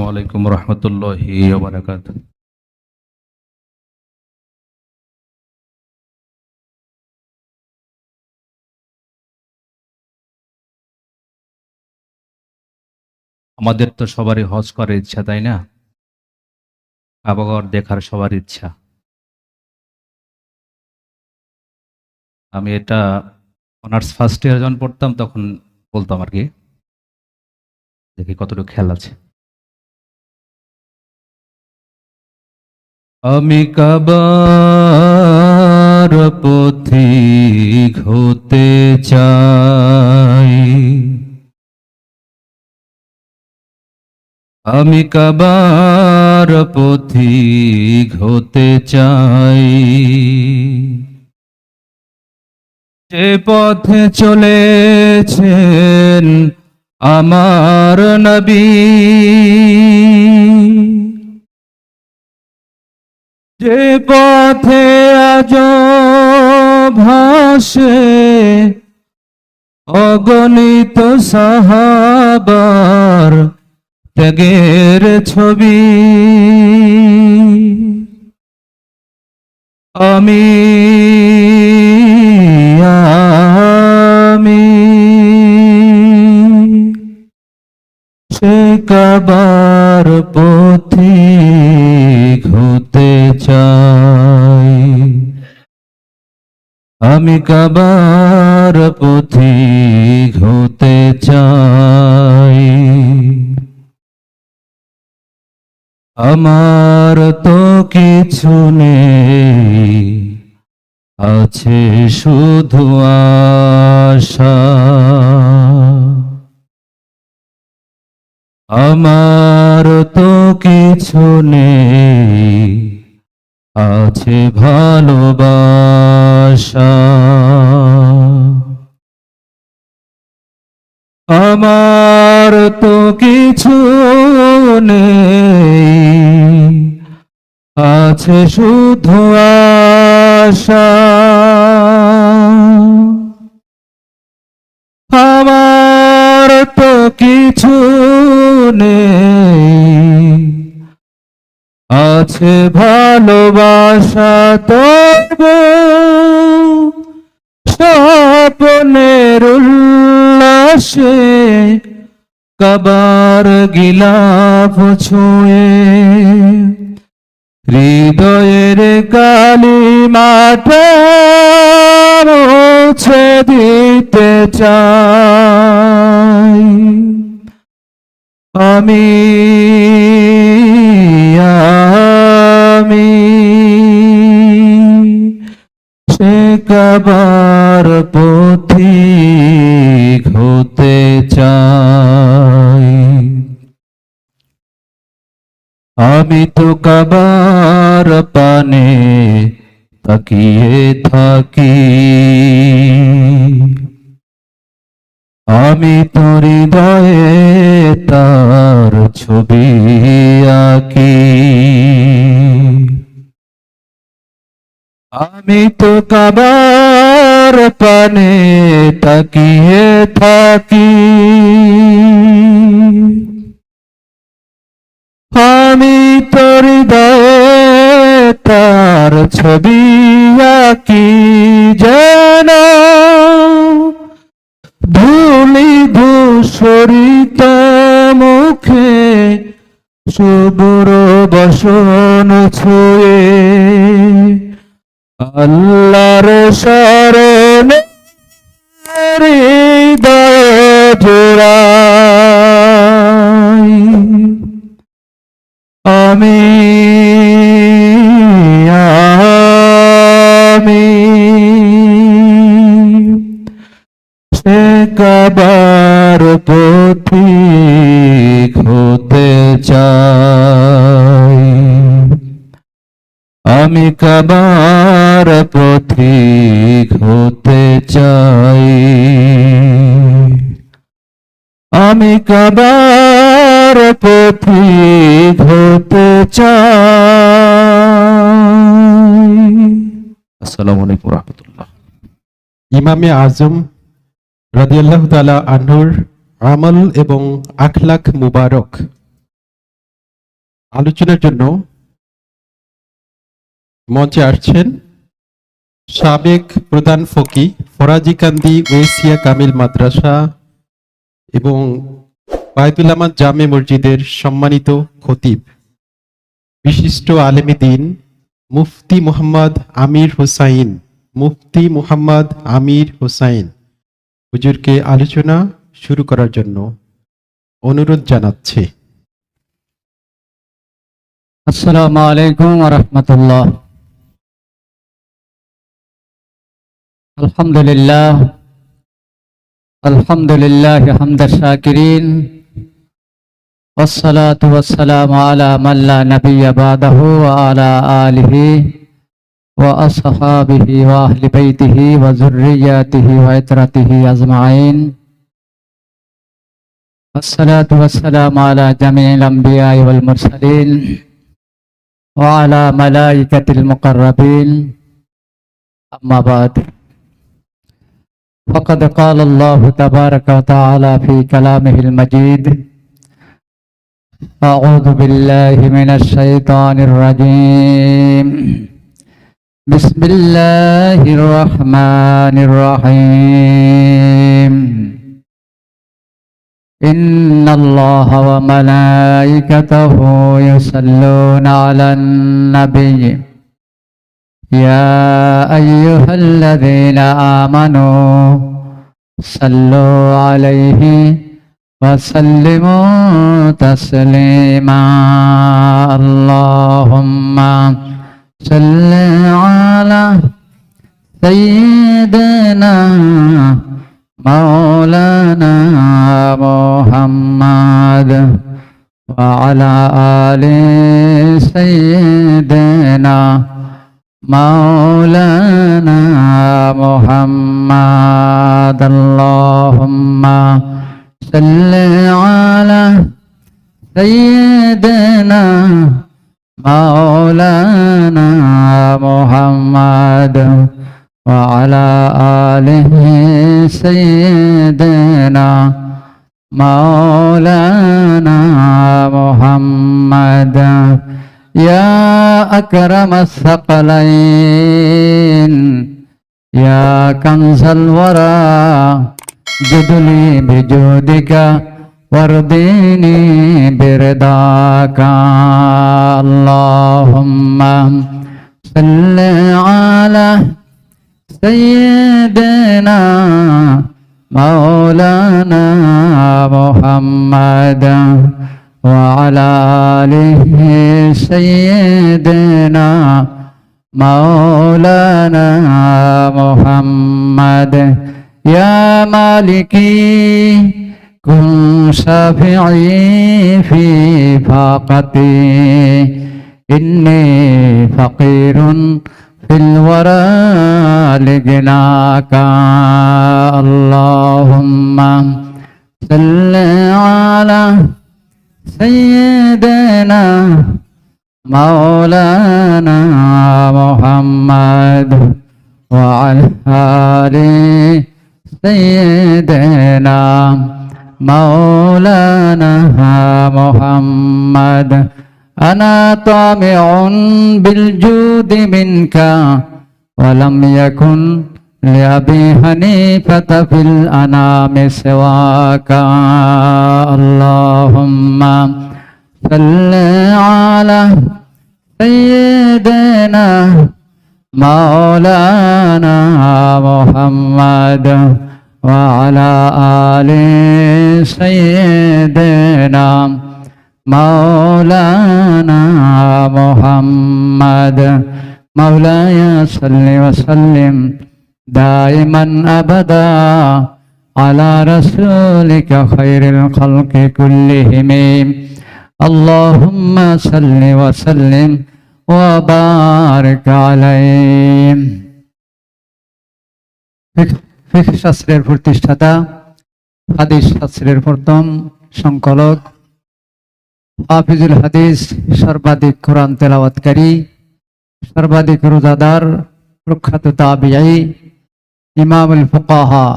আসসালামু আলাইকুম রহমতুল্লাহি ওয়া বারাকাতুহু। আমাদের তো সবারই হজ করার ইচ্ছা, তাই না? কাবা ঘর দেখার সবার ইচ্ছা। আমি এটা অনার্স ফার্স্ট ইয়ার যখন পড়তাম তখন বলতাম আর কি। দেখি কতটুকু খেয়াল আছে। আমি কাবার পথিক হতে চাই, আমি কাবার পথিক হতে চাই, যে পথে চলেছেন আমার নবী, যে পথে আজ ভাসে অগণিত সাহাবার ত্যাগের ছবি, আমি সে কাবার পথিক হতে চাই, আমি কাবার পথিক হতে চাই। আমার তো কিছু নেই, আছে শুধু আশা, আমার তো কিছু নেই, আছে ভালোবাসা। আমার তো কিছু নেই, আছে শুধু আশা, আমার তো কিছু নেই, আছে ভালোবাসা। তবু স্বপ্নের উল্লাসে কাবার গিলাফ ছুঁয়ে হৃদয়ের কালিমাটা মুছে দিতে চাই, আমি সে কাবার পথিক হতে চাই। আমি তো কাবার পানে তাকিয়ে থাকি, আমি তো হৃদয়ে তার ছবি আঁকি, আমি তো কাবার পানে তাকিয়ে থাকি, আমি তো হৃদয়ে তার ছবি আঁকি, যেন ধুলি ধূসরিত মুখে শুভ্র বসন ছুঁয়ে আল্লাহর শরণে হৃদয় জোড়াই, আমি সে কাবার পথিক হতে চাই, আমি কাবার পথিক হতে চাই, আমি কাবার পথিক হতে চাই। আসসালামু আলাইকুম রহমতুল্লাহ। ইমামে আজম রাদিয়াল্লাহু তাআলা আনহুর আমল এবং আখলাক মুবারক। আলোচনার জন্য মঞ্চে আসছেন সাবেক প্রধান ফকি ফরাজিকান্দি ওয়েসিয়া কামিল মাদ্রাসা এবং বায়তুল আমান জামে মসজিদের সম্মানিত খতিব বিশিষ্ট আলেমে দ্বীন মুফতি মুহাম্মদ আমির হোসাইন হুজুরকে আলোচনা শুরু করার জন্য অনুরোধ জানাচ্ছি। আসসালামু আলাইকুম ওয়া রাহমাতুল্লাহ। আলহামদুলিল্লাহ হামদা শাকিরিন ওয়াসসালাতু ওয়াসসালামু আলা মান লা নাবিয়্যা বাদাহু ওয়া আলা আলিহি ওয়া আসহাবিহি ওয়া আহলি বাইতিহি ওয়া যুররিয়াতিহি ওয়া ইতরাতিহি আজমাইন। والصلاة والسلام على جميع الأنبياء والمرسلين وعلى ملائكة المقربين. أما بعد، فقد قال الله تبارك وتعالى في كلامه المجيد: أعوذ بالله من الشيطان الرجيم، بسم الله الرحمن الرحيم. إن الله وملائكته يصلون على النبي يا أيها الذين آمنوا صلوا عليه وسلموا تسليما. اللهم صل على سيدنا مولانا محمد وعلى آل سيدنا مولانا محمد. اللهم صل على سيدنا مولانا محمد وعلى آله سيدنا مولانا محمد. يا أكرم الثقلين يا كنز الورى جد لي بجودك وارضيني برضاك. اللهم صل على سيدنا مولانا محمد وعلى آله سيدنا مولانا محمد. يا مالكي كن شافعي في فاقتي إني فقير في الورى لجناك. اللهم صل على سيدنا مولانا محمد وعلى آل سيدنا مولانا محمد. أنا طامع بالجود منك ولم يكن لأبي حنيفة في الأنام سواك. اللهم صل على سيدنا مولانا محمد وعلى آل سيدنا مولانا محمد. مولاي صل وسلم دائما أبدا على رسولك خير الخلق كلهم. اللهم صل وسلم وبارك عليه. ফিকহ শাস্ত্রের প্রতিষ্ঠাতা, হাদিস শাস্ত্রের প্রথম সংকলক, হাফিজুল হাদিস, সর্বাধিক কোরআন তেলাওয়াতকারী, সর্বাধিক রোজাদার, প্রখ্যাত তাবিঈ, ইমামুল ফুকাহা,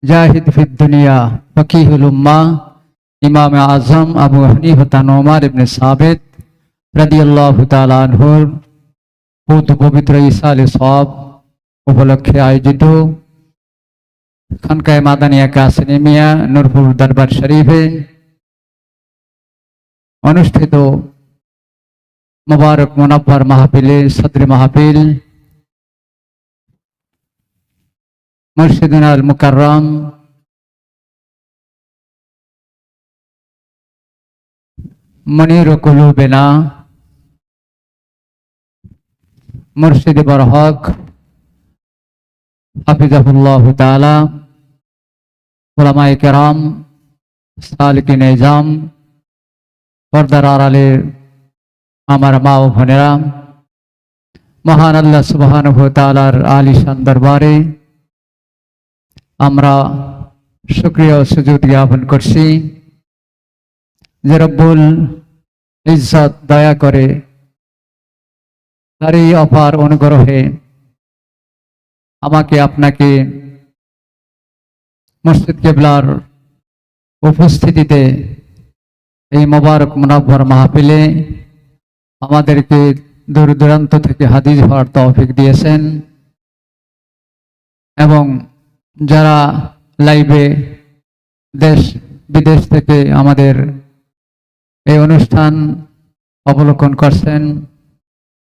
জাহিদ ফিদ দুনিয়া, ফকিহুল উম্মাহ, ইমাম আজম আবু হানিফা নোমান ইবনে সাবিত রাদিয়াল্লাহু তাআলা আনহুর পবিত্র ইসালে সওয়াব উপলক্ষে আয়োজিত খানকায়ে মাদানিয়া কাসিমিয়া নূরপুর দরবার শরীফে অনুষ্ঠিত মুবারক মুনাব্বার মাহফিলে সদরে মাহফিল মুর্শিদুনা আল মুকাররম মনির কুলুবেনা মুর্শিদ বরহক হাফিজাহুল্লাহ তাআলা উলামায়ে কেরাম সালিকিন নিজাম পর্দার আড়ালে আমার মা ও বোনেরা, মহান আল্লাহ সুবহানাহু ওয়া তাআলার আলিশান দরবারে আমরা শুকরিয়া ও সুজুদ জ্ঞাপন করছি যে রব্বুল ইজ্জত দয়া করে তারই অপার অনুগ্রহে আমাকে আপনাকে মসজিদ কিবলার উপস্থিতিতে এই মোবারক মুনাব্বর মাহফিলে আমাদেরকে দূর দূরান্ত থেকে হাজির হওয়ার তৌফিক দিয়েছেন এবং যারা লাইভে দেশ বিদেশ থেকে আমাদের এই অনুষ্ঠান অবলোকন করছেন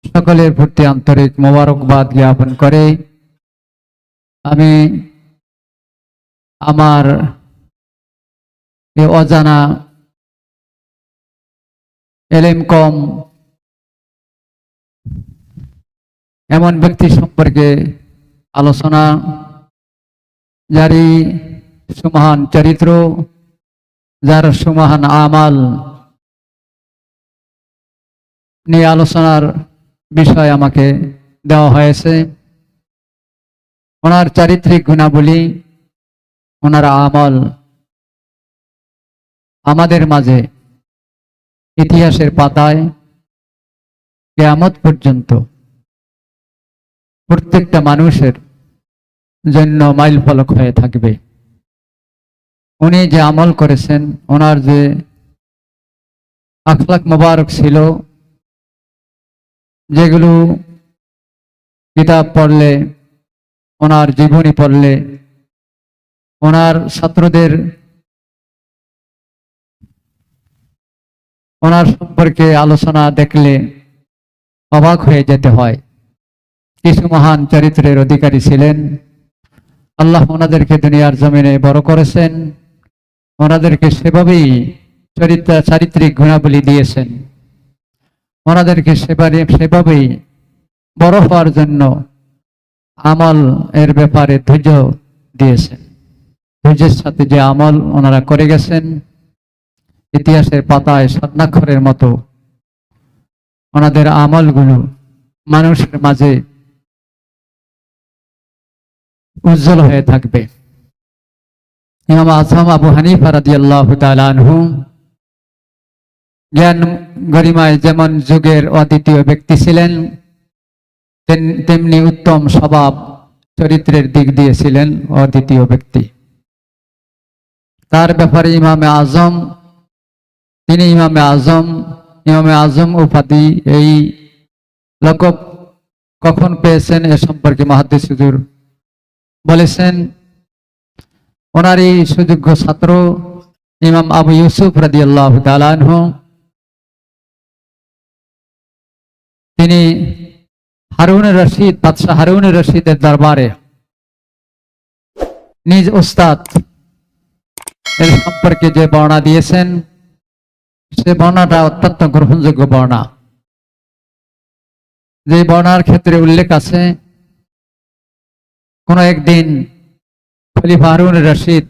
সকলের প্রতি আন্তরিক মোবারকবাদ জ্ঞাপন করে আমি আমার এই অজানা এলেম কম এমন ব্যক্তি সম্পর্কে আলোচনা, যারই সুমহান চরিত্র, যার সুমহান আমাল নিয়ে আলোচনার বিষয় আমাকে দেওয়া হয়েছে। ওনার চারিত্রিক গুণাবলী, ওনার আমল আমাদের মাঝে ইতিহাসের পাতায় কিয়ামত পর্যন্ত প্রত্যেকটা মানুষের জন্য মাইল ফলক হয়ে থাকবে। উনি যে আমল করেছেন, ওনার যে আখলাক মোবারক ছিল, যেগুলো কিতাব পড়লে, ওনার জীবনী পড়লে, ওনার ছাত্রদের ওনার সম্পর্কে আলোচনা দেখলে অবাক হয়ে যেতে হয়। কিছু মহান চরিত্রের অধিকারী ছিলেন, আল্লাহ ওনাদেরকে দুনিয়ার জমিনে বড় করেছেন, ওনাদেরকে সেভাবেই চারিত্রিক গুণাবলী দিয়েছেন, ওনাদেরকে সেভাবেই বড় হওয়ার জন্য আমল এর ব্যাপারে ধৈর্য দিয়েছেন। ধৈর্যের সাথে যে আমল ওনারা করে গেছেন, ইতিহাসের পাতায় স্বর্ণাক্ষরের মতো ওনাদের আমলগুলো মানুষের মাঝে উজ্জ্বল হয়ে থাকবে। ইমাম আজম আবু হানিফা রাদিয়াল্লাহু তাআলা আনহু জ্ঞান গরিমায় যেমন যুগের অদ্বিতীয় ব্যক্তি ছিলেন, তেমনি উত্তম স্বভাব চরিত্রের দিক দিয়ে ছিলেন অদ্বিতীয় ব্যক্তি। তার ব্যাপারে তিনি ইমামে আজম উপাধি এই লকব কখন পেয়েছেন এ সম্পর্কে মুহাদ্দিস হুজুর বলেছেন, ওনার এই সুযোগ্য ছাত্র ইমাম আবু ইউসুফ রাদিয়াল্লাহু তাআলা আনহু, তিনি বাদশাহ হারুন রশিদের দরবারে নিজ উস্তাদ এর সম্পর্কে যে বর্ণনা দিয়েছেন, সে বর্ণনাটা অত্যন্ত গ্রহণযোগ্য বর্ণনা। যে বর্ণনার ক্ষেত্রে উল্লেখ আছে, কোন একদিন খলিফা হারুন রশিদ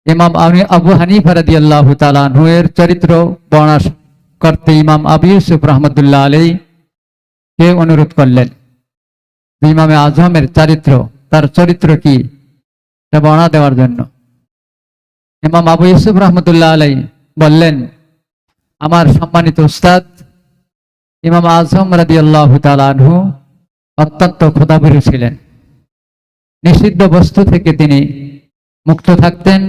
ইমাম আবু হানিফা রাদিয়াল্লাহু তাআলা আনহু এর চরিত্র বর্ণনা করতে ইমাম আবু ইউসুফ রাহমাতুল্লাহ আলাইহি কে অনুরোধ করলেন ইমামে আজমের তার চরিত্র কি তা বর্ণনা দেওয়ার জন্য। ইমাম আবু ইউসুফ রাহমাতুল্লাহ আলাইহি বললেন, আমার সম্মানিত উস্তাদ ইমাম আজম রাদিয়াল্লাহু তাআলা আনহু অত্যন্ত ক্ষুধাভীরু ছিলেন। নিষিদ্ধ বস্তু থেকে তিনি মুক্ত থাকতেন,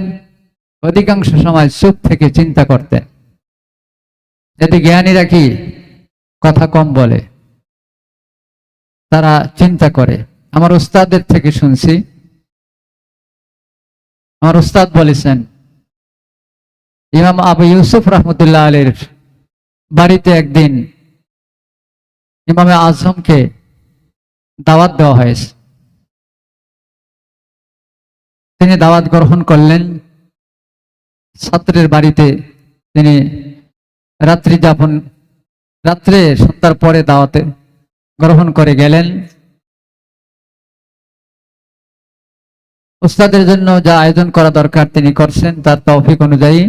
অধিকাংশ সময় চুপ থেকে চিন্তা করতেন। এতে জ্ঞানীরা কি কথা কম বলে, তারা চিন্তা করে। আমার উস্তাদের থেকে শুনছি, আমার উস্তাদ বলেছেন ইমাম আবু ইউসুফ রহমতুল্লাহ আলাইহির বাড়িতে একদিন ইমামে আজমকে দাওয়াত দেওয়া হয়েছে। তিনি দাওয়াত গ্রহণ করলেন। ছাত্রের বাড়িতে তিনি রাত্রে সন্ধ্যার পরে দাওয়াতে গ্রহণ করে গেলেন। উস্তাদের জন্য যা আয়োজন করা দরকার তিনি করছেন তার তৌফিক অনুযায়ী।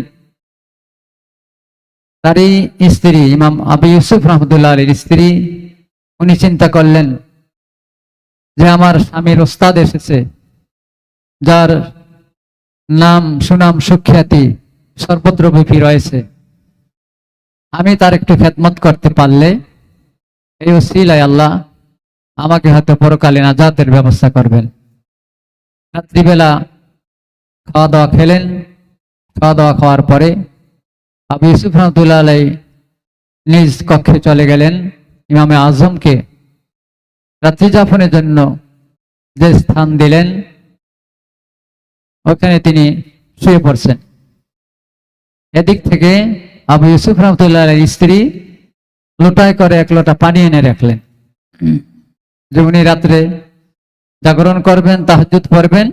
তারই স্ত্রী ইমাম আবু ইউসুফ রহমতুল্লাহ আলাইহির স্ত্রী, উনি চিন্তা করলেন যে আমার স্বামীর উস্তাদ এসেছে, যার নাম সুনাম সুখ্যাতি সর্বত্রব্যাপী রয়েছে, আমি তার একটু খেদমত করতে পারলে এই ওসিলায় আল্লাহ আমাকে হয়তো পরকালে নাজাতের ব্যবস্থা করবেন। রাত্রিবেলা খাওয়া দাওয়া খেলেন। খাওয়া দাওয়া খাওয়ার পরে আবু ইউসুফ রহমতুল্লাহ আলাইহি নিজ কক্ষে চলে গেলেন। ইমামে আজমকে রাত্রি যাপনের জন্য যে স্থান দিলেন ওখানে তিনি শুয়ে পড়ছেন। এদিক থেকে আবু ইউসুফ রহমতুল্লাহ আলাইহির স্ত্রী লোটায় করে এক লোটা পানি এনে রাখলেন, যে উনি রাত্রে জাগরণ করবেন, তাহাজ্জুদ পড়বেন,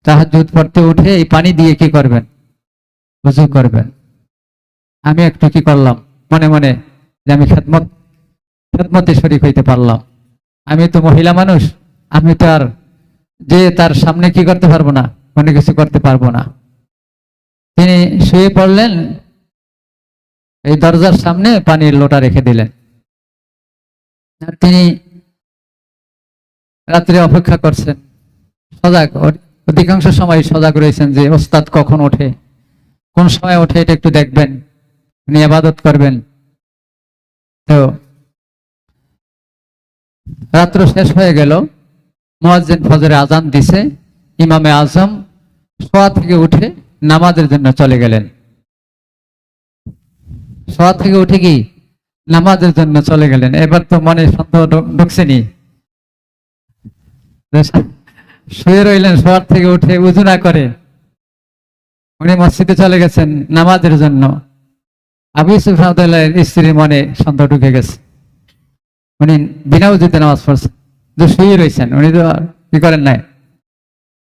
তাহাজ্জুদ পড়তে উঠে এই পানি দিয়ে কি করবেন, ওযু করবেন। আমি একটু কি করলাম মনে মনে, যে আমি খেদমতে শরীক হইতে পারলাম। আমি তো মহিলা মানুষ, আমি তো আর যে তার সামনে কি করতে পারবো না, কোনো কিছু করতে পারবো না। তিনি শুয়ে পড়লেন, এই দরজার সামনে পানির লোটা রেখে দিলেন। আর তিনি রাত্রে অপেক্ষা করছেন, সজাগ, অধিকাংশ সময় সজাগ রয়েছেন যে ওস্তাদ কখন ওঠে, কোন সময় ওঠে এটা একটু দেখবেন, উনি ইবাদত করবেন। তো রাত্র শেষ হয়ে গেল, মুয়াজ্জিন ফজরে আজান দিছে। ইমামে আজম শোয়া থেকে উঠে নামাজের জন্য চলে গেলেন। শোয়া থেকে উঠে কি নামাজের জন্য চলে গেলেন। এবার তো মনে সন্দেহ ঢুকছেনি, শুয়ে রইলেন। শোয়ার থেকে উঠে উযু না করে উনি মসজিদে চলে গেছেন নামাজের জন্য। আবু ইউসুফ রহমতুল্লাহর স্ত্রীর মনে সন্দেহ ঢুকে গেছে, উনি বিনা উযুতে নামাজ পড়ছেন, যে শুয়ে রয়েছেন, উনি তো কি করেন নাই,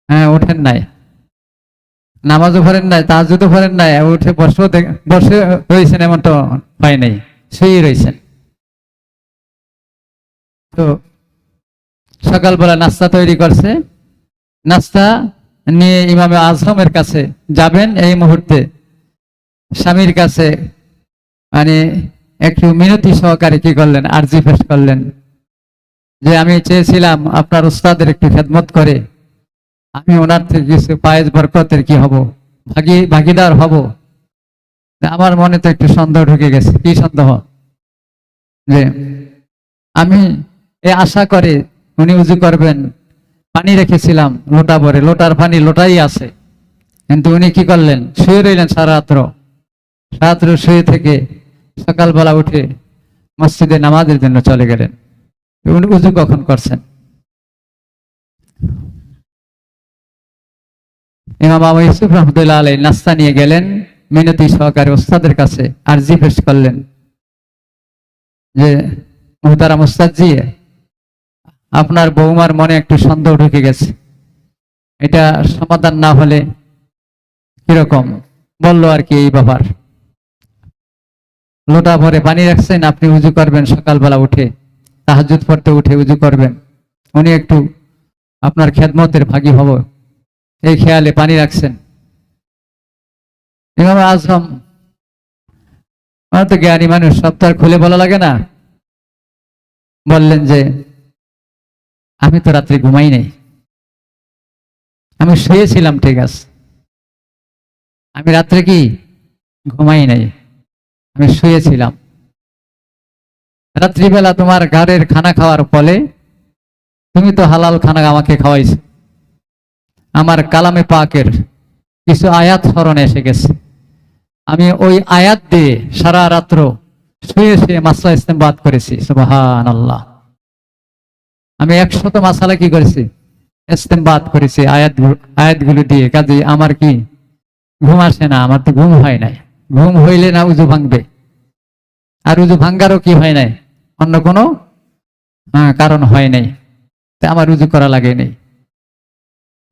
হ্যাঁ ওঠেন নাই, নামাজও পড়েন নাই, তাহাজ্জুদও পড়েন নাই, উঠে বসে রয়েছেন এমন তো হয় নাই, শুয়ে রয়েছেন। তো সকালবেলা নাস্তা তৈরি করছে। নাস্তা নিয়ে ইমামে আজমের কাছে যাবেন। এই মুহূর্তে স্বামীর কাছে মানে একটু মিনতি সহকারে কি করলেন, আরজি পেশ করলেন, যে আমি চেয়েছিলাম আপনার উস্তাদের একটু খেদমত করে আমি ওনার থেকে কিছু পায়েস বরকতের কি হব, ভাগিদার হব। আমার মনে তো একটু সন্দেহ ঢুকে গেছে। কি সন্দেহ? যে আমি এ আশা করে উনি উযু করবেন, পানি রেখেছিলাম লোটা ভরে, লোটার পানি লোটাই আছে, কিন্তু উনি কি করলেন, শুয়ে রইলেন সারা রাত্র শুয়ে থেকে সকালবেলা উঠে মসজিদে নামাজের জন্য চলে গেলেন। উনি উযু কখন করছেন? ইমাম আবু ইউসুফ রহমতুল্লাহ আলাইহি নাস্তা নিয়ে গেলেন, মিনতি সহকারে উস্তাদের কাছে আরজি পেশ করলেন যে মুহতারাম উস্তাদ জি, আপনার বৌমার মনে একটু সন্দেহ ঢুকে গেছে, এটা সমাধান না হলে কিরকম বললো আর কি। এই ব্যাপার, লোটা ভরে পানি রাখছেন, আপনি উযু করবেন, সকালবেলা উঠে তাহাজ্জুদ পড়তে উঠে উযু করবেন, উনি একটু আপনার খেদমতের ভাগী হব, এই খেয়ালে পানি রাখছেন। ইমাম আজম তো জ্ঞানী মানুষ, সব তো আর খুলে বলা লাগে না। বললেন যে আমি তো রাত্রে ঘুমাই নাই, আমি শুয়েছিলাম, ঠিক আছে, আমি রাত্রে কি ঘুমাই নাই, আমি শুয়েছিলাম। রাত্রিবেলা তোমার ঘরের খানা খাওয়ার ফলে তুমি তো হালাল খানা আমাকে খাওয়াইছো, আমার কালামে পাকের কিছু আয়াত স্মরণে এসে গেছে। আমি ওই আয়াত দিয়ে সারা রাত্র শুয়ে শুয়ে মাসলা ইস্তেমবাদ করেছি। সুবহানাল্লাহ। আমি 100 মাসালা কি করেছি, ইস্তেমবাদ করেছি আয়াতগুলো দিয়ে। কাজে আমার কি ঘুম আসে না, আমার তো ঘুম হয় নাই। ঘুম হইলে না উজু ভাঙবে, আর উজু ভাঙ্গারও কি হয় নাই, অন্য কোনো কারণ হয় নাই, তাই আমার উজু করা লাগে নাই।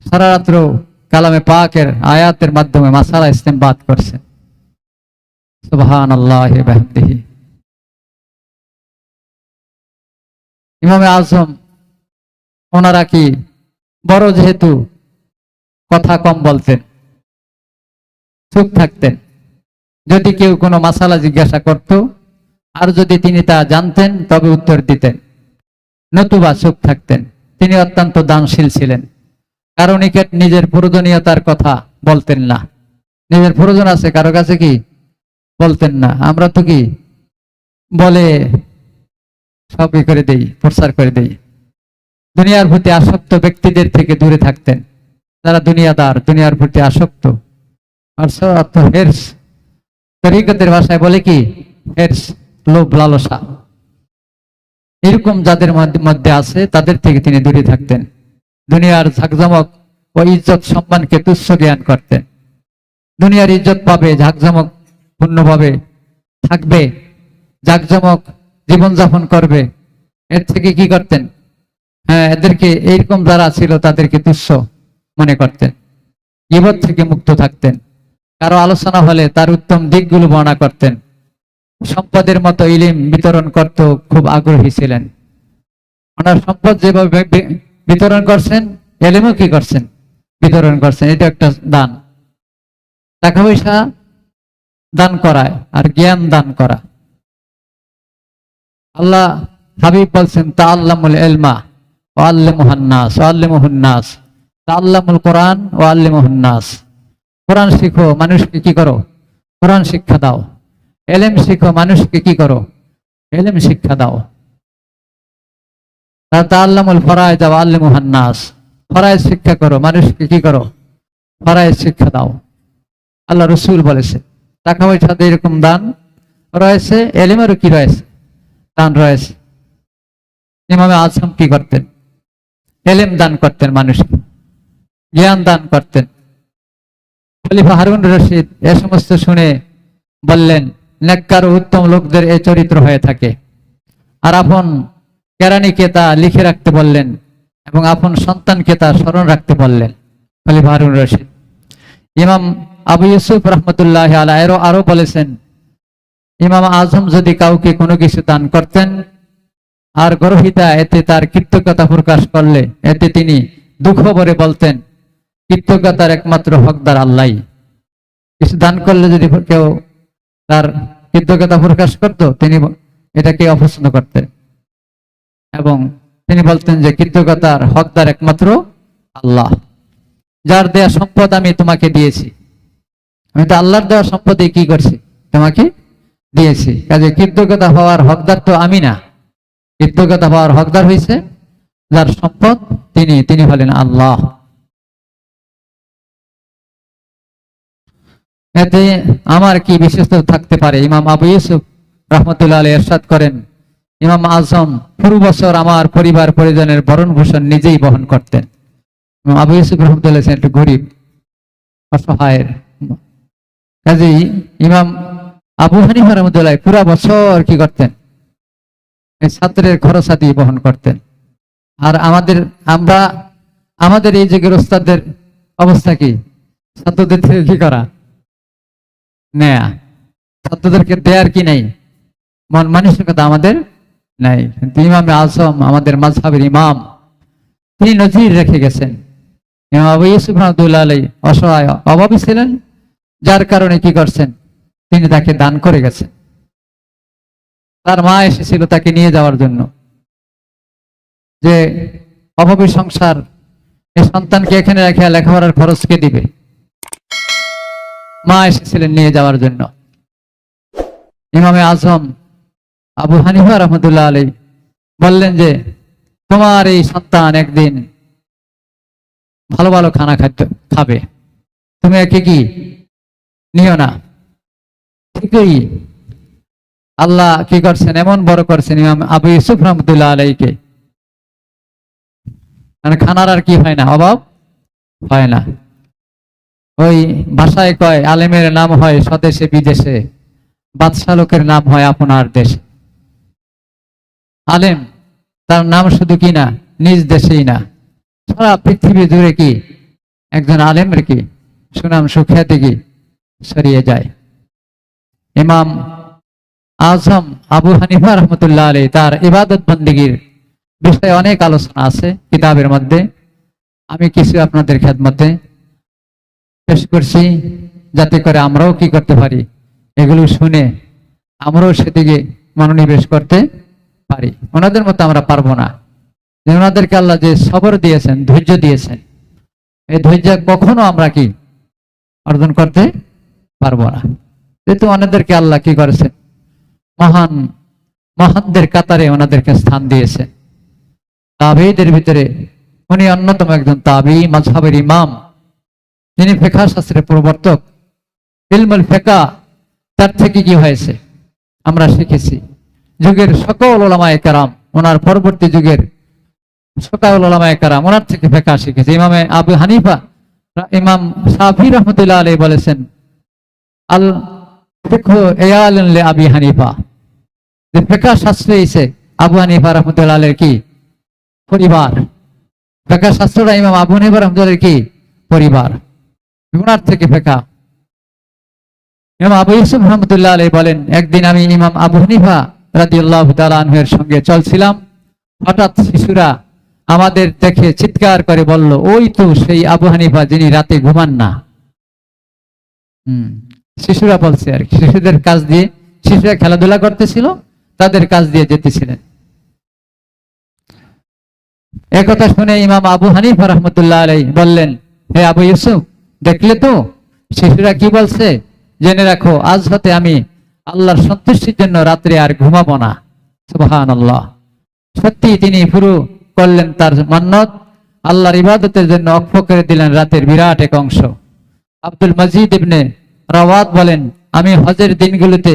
সারা রাত্র কালামে পাকের আয়াতের মাধ্যমে মাসালা ইস্তেমবাদ করছে। সুবহানাল্লাহি ওয়া বিহামদিহি। ইমামে আজম ওনারা কি বড়, যেহেতু কথা কম বলতেন, চুপ থাকতেন। যদি কেউ কোনো মাসালা জিজ্ঞাসা করত, আর যদি তিনি তা জানতেন তবে উত্তর দিতেন, নতুবা চুপ থাকতেন। তিনি অত্যন্ত দানশীল ছিলেন। কারণ নিকট নিজের প্রয়োজনীয়তার কথা বলতেন না। নিজের প্রয়োজন আছে কারো কাছে কি বলতেন না। আমরা তো কি বলে সবই করে দেই, প্রচার করে দেই। দুনিয়ার প্রতি আসক্ত ব্যক্তিদের থেকে দূরে থাকতেন। যারা দুনিয়াদার, দুনিয়ার প্রতি আসক্ত, অর্থ হেরস, তরিকতের ভাষায় বলে কি হেরস, লোভ লালসা, এরকম যাদের মধ্যে আছে তাদের থেকে তিনি দূরে থাকতেন। দুনিয়ার ঝাঁকজমক ও ইজ্জত সম্মানকে তুচ্ছ জ্ঞান করতেন। দুনিয়ার ইজ্জত পাবে, ঝাঁকজমক পূর্ণভাবে থাকবে, জাঁকজমক জীবনযাপন করবে, এর থেকে কি করতেন, এদেরকে এইরকম যারা ছিল তাদেরকে তুচ্ছ মনে করতেন। গীবত থেকে মুক্ত থাকতেন। কারো আলোচনা হলে তার উত্তম দিকগুলো বর্ণনা করতেন। সম্পদের মতো ইলিম বিতরণ করত খুব আগ্রহী ছিলেন। ওনার সম্পদ যেভাবে বিতরণ করছেন, এলিমও কি করছেন, বিতরণ করছেন। এটা একটা দান। টাকা পয়সা দান করায় আর জ্ঞান দান করা। আল্লাহ হাবিব বলছেন তাআল্লামুল ইলমা ওয়া আল্লিমুহুন নাস ওয়া আল্লিমুহুন নাস, তাআল্লামুল কোরআন ওয়া আল্লিমুহুন নাস। কোরআন শিখো, মানুষকে কি করো, কোরআন শিক্ষা দাও। ইলম শিখো, মানুষকে কি করো, ইলম শিক্ষা দাও। তাআল্লামুল ফরায়েদ ওয়া আল্লিমুহুন নাস, ফরায়েদ শিক্ষা করো, মানুষকে কি করো, ফরায়েদ শিক্ষা দাও। আল্লাহ রাসূল বলেছে টাকা পয়সাতে এরকম দান রয়েছে, ইলমেরও কি রয়েছে, দান রয়েছে। ইমামে আজম কি করতেন, ইলম দান করতেন, মানুষকে জ্ঞান দান করতেন। খলিফা হারুন রশিদ এ সমস্ত শুনে বললেন, নেককার ও উত্তম লোকদের এই চরিত্র হয়ে থাকে। আর আপন কেরানিকে তা লিখে রাখতে বললেন এবং আপন সন্তানকে তা স্মরণ রাখতে বললেন খলিফা হারুন রশিদ। ইমাম আবু ইউসুফ রহমতুল্লাহ আলাইহি আরো বলেছেন, ইমাম আজম যদি কাউকে কোনো কিছু দান করতেন আর গর্হিতা এতে তার কৃতজ্ঞতা প্রকাশ করলে এতে তিনি দুঃখ ভরে বলতেন, কৃতজ্ঞতার একমাত্র হকদার আল্লাহই। কিছু দান করলে যদি কেউ তার কৃতজ্ঞতা প্রকাশ করত, তিনি এটাকে অপছন্দ করতেন এবং তিনি বলতেন যে কৃতজ্ঞতার হকদার একমাত্র আল্লাহ। যার দেয়া সম্পদ আমি তোমাকে দিয়েছি, আমি তো আল্লাহর দেওয়া সম্পদে কি করছি, তোমাকে দিয়েছি। কাজে কৃতজ্ঞতা হওয়ার হকদার তো আমি না, কৃতজ্ঞতা হওয়ার হকদার হয়েছে যার সম্পদ, তিনি হলেন আল্লাহ। এতে আমার কি বিশেষত্ব থাকতে পারে? ইমাম আবু ইউসুফ রহমতুল্লাহ আলাইহি ইরশাদ করেন, ইমাম আজম পুরো বছর আমার পরিবার পরিজনের ভরণ পোষণ নিজেই বহন করতেন। ইমাম আবু ইউসুফ রহমতুল্লাহ একটু গরিব অসহায়ের। কাজেই ইমাম আবু হানিফা রহমতুল্লাহ পুরা বছর কি করতেন, ছাত্রের খরচাদি বহন করতেন। আর আমাদের এই যুগের ওস্তাদদের অবস্থা কি, ছাত্রদের থেকে কি করা, নেয়া, ছাত্রদেরকে দেয়ার কি নাই, মানসিকতা আমাদের নাই। কিন্তু ইমামে আজম আমাদের মাযহাবের ইমাম, তিনি নজির রেখে গেছেন। ইমাম আবু ইউসুফ রহমতুল্লাহ আলাইহি অসহায় অভাবী ছিলেন, যার কারণে কি করছেন, তিনি তাকে দান করে গেছেন। তার মা এসেছিল তাকে নিয়ে যাওয়ার জন্য, যে অভাবী সংসার, এই সন্তানকে এখানে রেখে লেখাপড়ার খরচ কে দিবে? মা এসেছিলেন নিয়ে যাওয়ার জন্য। ইমামে আজম আবু হানিফা রহমতুল্লাহ আলাইহি বললেন যে তোমার এই সন্তান একদিন ভালো ভালো খানা খাবে, তুমি একে কি নিও না। ঠিকই আল্লাহ কি করছেন, এমন বড় করছেন ইমাম আবু ইউসুফ রহমতুল্লাহ আলাইকে, মানে খানার আর কি হয় না, অভাব হয় না। ওই ভাষায় কয়, আলেমের নাম হয় স্বদেশে বিদেশে, বাদশাহ লোকের নাম হয় আপনার দেশে। আলেম, তার নাম শুধু কি না নিজ দেশেই না, সারা পৃথিবী জুড়ে কি একজন আলেমের কি সুনাম সুখ্যাতি কি ছড়িয়ে যায়। ইমাম আজম আবু হানিফা রহমতুল্লাহ আলাইহি তার ইবাদত বন্দেগীর বিষয়ে অনেক আলোচনা আছে কিতাবের মধ্যে। আমি কিছু আপনাদের খেদমতে পেশ করছি, যাতে করে আমরাও কি করতে পারি, এগুলো শুনে আমরাও সেদিকে মনোনিবেশ করতে পারি। ওনাদের মতো আমরা পারবো না। যে ওনাদেরকে আল্লাহ যে সবর দিয়েছেন, ধৈর্য দিয়েছেন, এই ধৈর্য কখনো আমরা কি অর্জন করতে পারবো না। যেহেতু ওনাদেরকে আল্লাহ কি করেছেন, মহানদের কাতারে ওনাদেরকে স্থান দিয়েছে। তাবেঈদের ভিতরে উনি অন্যতম একজন তাবেঈ, মাযহাবের ইমাম, যিনি ফিকহ শাস্ত্রের প্রবর্তক। ইলমুল ফিকহ তার থেকে কি হয়েছে আমরা শিখেছি। যুগের সকল উলামায়ে কেরাম, ওনার পরবর্তী যুগের সকল উলামায়ে কেরাম ওনার থেকে ফিকহ শিখেছে। ইমামে আবু হানিফা, ইমাম শাফি রহমতুল্লাহ আলাইহি বলেছেন, আল ফিকহু ইয়ালুন লি আবি হানিফা, যে ফিকহ শাস্ত্র এসে আবু হানিফা রহমতুল্লাহ আলাইহির কি পরিবার। ফিকহ শাস্ত্রটা ইমাম আবু হানিফা রহমতুল্লাহ আলাইহির কি পরিবার, ওনার থেকে ফিকহ। ইমাম আবু ইউসুফ রহমতুল্লাহ আলাইহি বলেন, একদিন আমি ইমাম আবু হানিফা রাদিয়াল্লাহু তাআলা আনহুর সঙ্গে চলছিলাম, হঠাৎ শিশুরা আমাদের দেখে চিৎকার করে বলল, ওই তো সেই আবু হানিফা যিনি রাতে ঘুমান না। শিশুরা বলছে আর কি, শিশুদের কাজ দিয়ে, শিশুরা খেলাধুলা করতেছিল, তাদের কাজ দিয়ে যেতেছিলেন। একথা শুনে ইমাম আবু হানিফা রহমতুল্লাহ আলাইহি বললেন, হে আবু ইউসুফ, দেখলে তো শিশুরা কি বলছে, জেনে রাখো আজ হতে আমি আল্লাহর সন্তুষ্টির জন্য রাত্রে আর ঘুমাবো না। সুবহানাল্লাহ। সত্যি তিনি পুরো করলেন তার মান্নত, আল্লাহর ইবাদতের জন্য অক্ষ করে দিলেন রাতের বিরাট এক অংশ। আব্দুল মজিদ ইবনে রাওয়াত বলেন, আমি হজের দিনগুলোতে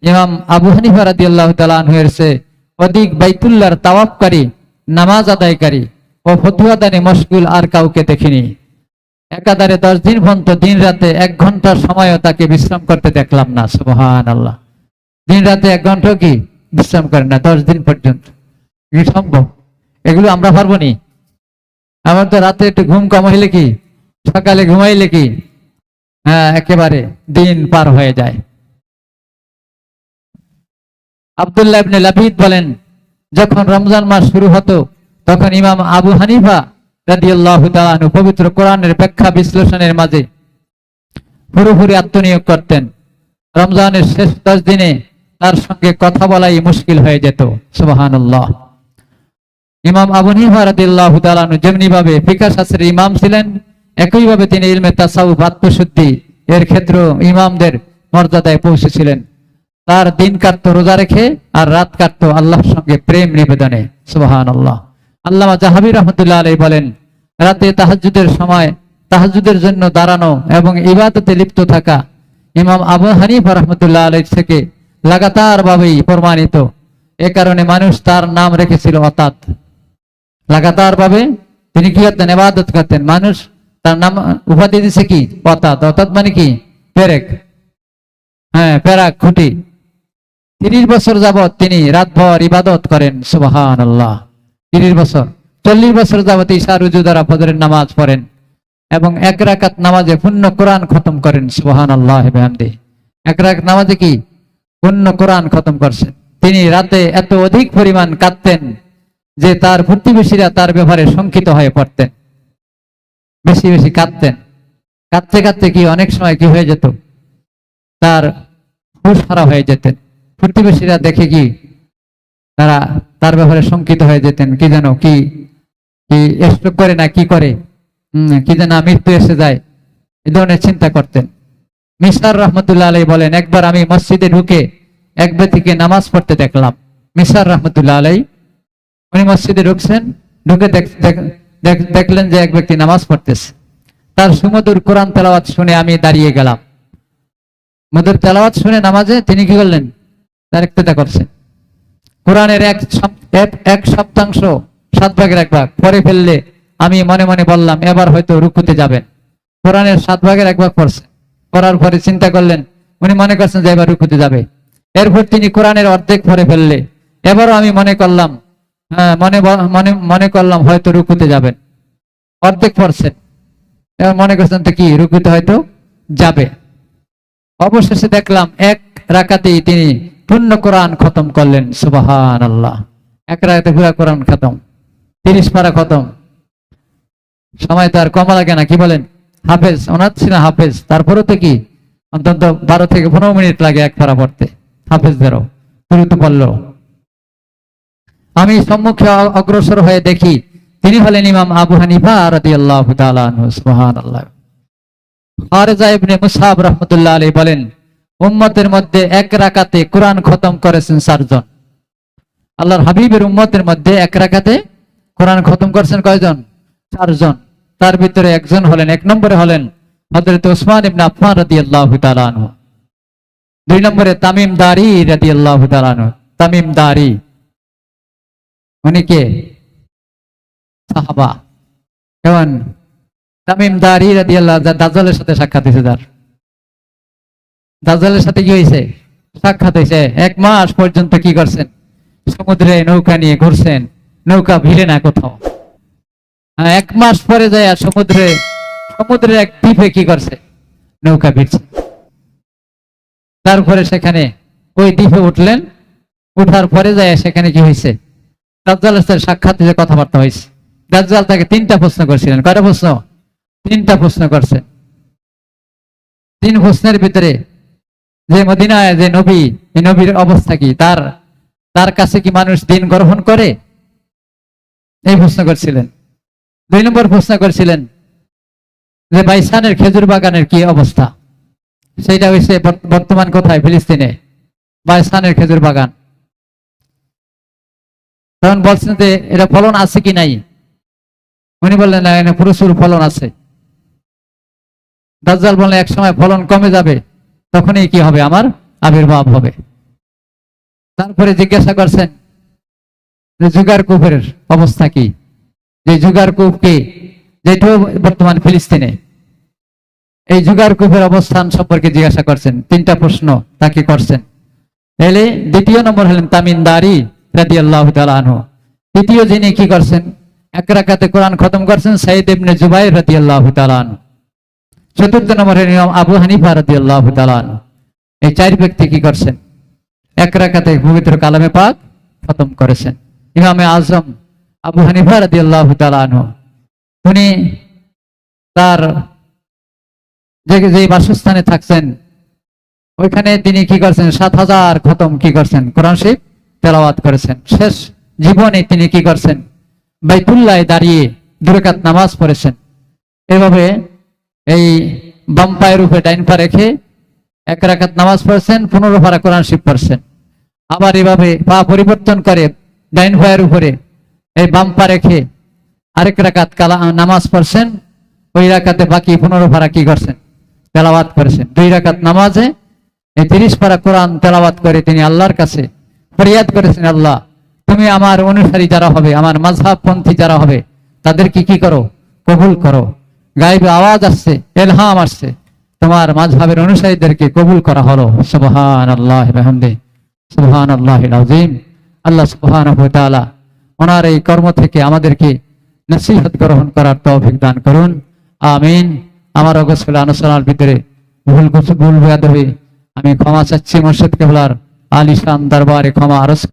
ইমাম আবু হানিফা রাদিয়াল্লাহু তাআলা আনহুর চেয়ে অধিক বাইতুল্লাহর তাওয়াফকারী, নামাজ আদায়কারী ও ফতোয়া দানে মশগুল আর কাউকে দেখিনি। একাধারে 10 দিন পর্যন্ত দিন রাতে 1 ঘন্টার সময়ও তাকে বিশ্রাম করতে দেখলাম না। সুবহানাল্লাহ। দিন রাতে 1 ঘন্টা কি বিশ্রাম করেন না 10 দিন পর্যন্ত, কি সম্ভব? এগুলো আমরা পারবো নি? আমার তো রাতে একটু ঘুম কম হইলে কি, সকালে ঘুমাইলে কি, একেবারে দিন পার হয়ে যায়। আব্দুল্লাহ ইবনে লাবিদ বলেন, যখন রমজান মাস শুরু হতো তখন ইমাম আবু হানিফা রাদিয়াল্লাহু তাআলা আনহু পবিত্র কোরআনের ব্যাখ্যা বিশ্লেষণের মাঝে পুরোপুরি আত্মনিয়োগ করতেন। রমজানের শেষ 10 দিনে তার সঙ্গে কথা বলাই মুশকিল হয়ে যেত। সুবহানাল্লাহ। ইমাম আবু হানিফা রাদিয়াল্লাহু তাআলা আনহু যেমনি ভাবে ফিকহ শাস্ত্রের ইমাম ছিলেন, একই ভাবে তিনি ইলমে তাসাউফ, আত্মশুদ্ধি এর ক্ষেত্রে ইমামদের মর্যাদায় পৌঁছেছিলেন। তার দিন কাটতো রোজা রেখে, আর রাত কাটতো আল্লাহর সঙ্গে প্রেম নিবেদনে। সুবহানাল্লাহ। আল্লামা জাহাবি রহমতুল্লাহ আলাইহি বলেন, রাতে তাহাজ্জুদের সময় তাহাজ্জুদের জন্য দাঁড়ানো এবং ইবাদতে লিপ্ত থাকা ইমাম আবু হানিফা রহমতুল্লাহ আলাইহি থেকে লাগাতার ভাবেই প্রমাণিত। এ কারণে মানুষ তার নাম রেখেছিল অতাত। লাগাতার ভাবে তিনি কি করতেন, ইবাদত করতেন। মানুষ তার নাম উপাধি দিয়েছে কি অতাত। অতাত মানে কি পেরেক, পেরাক খুঁটি। 30 বছর যাবত তিনি রাতভর ইবাদত করেন। সুবহানাল্লাহ। 30 বছর, 40 বছর যাবত ইশা রুজু দ্বারা ফজরের নামাজ পড়েন এবং 1 রাকাত নামাজে পূর্ণ কোরআন খতম করেন। সুবহানাল্লাহ বিহামদিহি। 1 রাকাত নামাজে কি পূর্ণ কোরআন খতম করছেন। তিনি রাতে এত অধিক পরিমাণ কাঁদতেন যে তার প্রতিবেশীরা তার ব্যাপারে শঙ্কিত হয়ে পড়তেন। বেশি বেশি কাঁদতেন। কাঁদতে কাঁদতে কি অনেক সময় কি হয়ে যেত, তার হুঁশ হারা হয়ে যেতেন। প্রতিবেশীরা দেখে কি তারা তার ব্যাপারে শঙ্কিত হয়ে যেতেন, কি যেন কি স্ট্রোক করে না কি করে, কি যেন মৃত্যু এসে যায়, এই ধরনের চিন্তা করতেন। মিসর রহমতুল্লাহ আলাইহি বলেন, একবার আমি মসজিদে ঢুকে এক ব্যক্তিকে নামাজ পড়তে দেখলাম। মিসর রহমতুল্লাহ আলাইহি উনি মসজিদে ঢুকছেন, ঢুকে দেখলেন যে এক ব্যক্তি নামাজ পড়তেছে। তার সুমধুর কোরআন তেলাওয়াত শুনে আমি দাঁড়িয়ে গেলাম। মধুর তেলাওয়াত শুনে নামাজে তিনি কি করলেন? তার ইক্তেদা করছেন। কোরআনের এক সপ্তাংশ 7 ভাগের 1 ভাগ পরে ফেললে আমি মনে মনে বললাম এবার হয়তো রুকুতে যাবেন। কোরআনের 7 ভাগের 1 ভাগ পড়ছে, পড়ার পরে চিন্তা করলেন, উনি মনে করছেন যে এবার রুকুতে যাবে। এরপর তিনি কোরআনের অর্ধেক পড়ে ফেললে এবারও আমি মনে করলাম মনে করলাম হয়তো রুকুতে যাবেন। অর্ধেক পড়ছেন, এবার মনে করছেন তো কি রুকুতে হয়তো যাবে। অবশেষে দেখলাম 1 রাকাতেই তিনি পূর্ণ কোরআন খতম করলেন। সুবহানাল্লাহ, 1 রাকাতে পুরো কোরআন খতম, 30 পারা খতম। সময় তো আর কম লাগে না, কি বলেন? হাফেজ, ওনার ছিল হাফেজ, তারপরে তো কি অন্তত 12 থেকে 15 মিনিট লাগে 1 পারা পড়তে হাফেজদেরও, দ্রুত পড়ল। আমি সম্মুখে অগ্রসর হয়ে দেখি তিনি হলেন ইমাম আবু হানিফা রাদিয়াল্লাহু তাআলা আনহু। সুবহানাল্লাহ। খারেজা ইবনে মুসআব রাহমাতুল্লাহ আলাইহি বলেন, উম্মতের মধ্যে 1 রাকাতে কোরআন খতম করেছেন 4 জন। আল্লাহর হাবিবের উম্মতের মধ্যে 1 রাকাতে কোরআন খতম করেছেন কয়জন? 4 জন। তার ভিতরে একজন হলেন, 1 নম্বরে হলেন হযরত ওসমান ইবনে আফফান রাদিয়াল্লাহু তাআলা আনহু। 2 নম্বরে তামিম দারি রাদিয়াল্লাহু তাআলা আনহু। তামিম দারি উনি কে? সাহাবা। কেমন? তামিম দারি রাদিয়াল্লাহু দাজ্জালের সাথে সাক্ষাৎ হয়েছে। তার দাজ্জালের সাথে কি হয়েছে? সাক্ষাৎ হয়েছে। 1 মাস পর্যন্ত কি করছেন? সমুদ্রে নৌকা নিয়ে ঘুরছেন, নৌকা ভিড়ে না কোথাও। 1 মাস পরে যায় সমুদ্রের এক দ্বীপে কি করছে? নৌকা ভিড়ছে। তারপরে সেখানে ওই দ্বীপে উঠলেন, উঠার পরে যায় সেখানে কি হয়েছে? দাজ্জালের সাথে সাক্ষাৎ হয়েছে, কথাবার্তা হয়েছে। দাজ্জাল তাকে 3টা প্রশ্ন করছিলেন। কয়টা প্রশ্ন? 3টা প্রশ্ন করছে। 3 প্রশ্নের ভিতরে যে মদিনায় যে নবী, এই নবীর অবস্থা কি, তার কাছে কি মানুষ দিন গ্রহণ করে, এই প্রশ্ন করছিলেন। 2 নম্বর প্রশ্ন করছিলেন যে বাইসানের খেজুর বাগানের কি অবস্থা, সেইটা হয়েছে বর্তমান কোথায়? ফিলিস্তিনে বাইসানের খেজুর বাগান। তখন বলছেন যে এটা ফলন আছে কি নাই? উনি বললেন না, এখানে প্রচুর ফলন আছে। দাজ্জাল বললেন এক সময় ফলন কমে যাবে, তখনই কি হবে? আমার আবির্ভাব হবে। তারপরে জিজ্ঞাসা করছেন যে জুগার কূপের অবস্থা কি, যে জুগার কূপ কি, যেটাও বর্তমান ফিলিস্তিনে, এই জুগার কূপের অবস্থান সম্পর্কে জিজ্ঞাসা করছেন। 3টা প্রশ্ন তাকে করছেন। এলে 2য় নম্বর হলেন তামিম দারি রাদিয়াল্লাহু তাআলা আনহু। 3য় যিনি কি করছেন? 1 রাকাতে কোরআন খতম করছেন, সাইদ ইবনে জুবাইর রাদিয়াল্লাহু তাআলা আনহু। 4র্থ নম্বর হলেন ইমাম আবু হানিফা রাদিয়াল্লাহু তাআলা আনহু। এই 4 ব্যক্তি কি করছেন? 1 রাকাতে পবিত্র কালামে পাক খতম করেছেন। ইমামে আজম আবু হানিফা রাদিয়াল্লাহু তাআলা আনহু, উনি তার যে বাসস্থানে থাকছেন ওইখানে তিনি কি করছেন? 7000 খতম কি করছেন? কোরআন শরীফ তেলাওয়াত করেছেন। শেষ জীবনে তিনি কি করছেন? বাইতুল্লাহে দাঁড়িয়ে 2 রাকাত নামাজ পড়েছেন। এভাবে এই বাম পায়ের উপরে ডাইন পা রেখে 1 রাকাত নামাজ পড়েছেন, 15 পারা কোরআন শরীফ পড়ছেন। আবার এভাবে পা পরিবর্তন করে ডাইন পায়ের উপরে এই বাম পা রেখে আরেক রাকাত নামাজ পড়ছেন। ওই রাকাতে বাকি 15 পারা কি করছেন? তেলাওয়াত করেছেন। 2 রাকাত নামাজে এই 30 পারা কোরআন তেলাওয়াত করে তিনি আল্লাহর কাছে ফরিয়াদ করেছেন, আল্লাহ তুমি আমার অনুসারী যারা হবে, আমার মাযহাবপন্থী যারা হবে, তাদেরকে কি করো? কবুল করো। গায়েবে আওয়াজ আসছে, ইলহাম আসছে, তোমার মাযহাবের অনুসারীদেরকে কবুল করা হলো। সুবহানাল্লাহি ওয়া বিহামদিহি, সুবহানাল্লাহিল আযীম। আল্লাহ সুবহানাহু ওয়া তাআলা ওনার এই কর্ম থেকে আমাদেরকে নসিহত গ্রহণ করার তৌফিক দান করুন। আমিন। আমার অগোছল আলোচনার ভিতরে ভুল বেয়াদবি আমি ক্ষমা চাচ্ছি। মুর্শিদ কেবলার আলিশান দরবারে ক্ষমা আরজ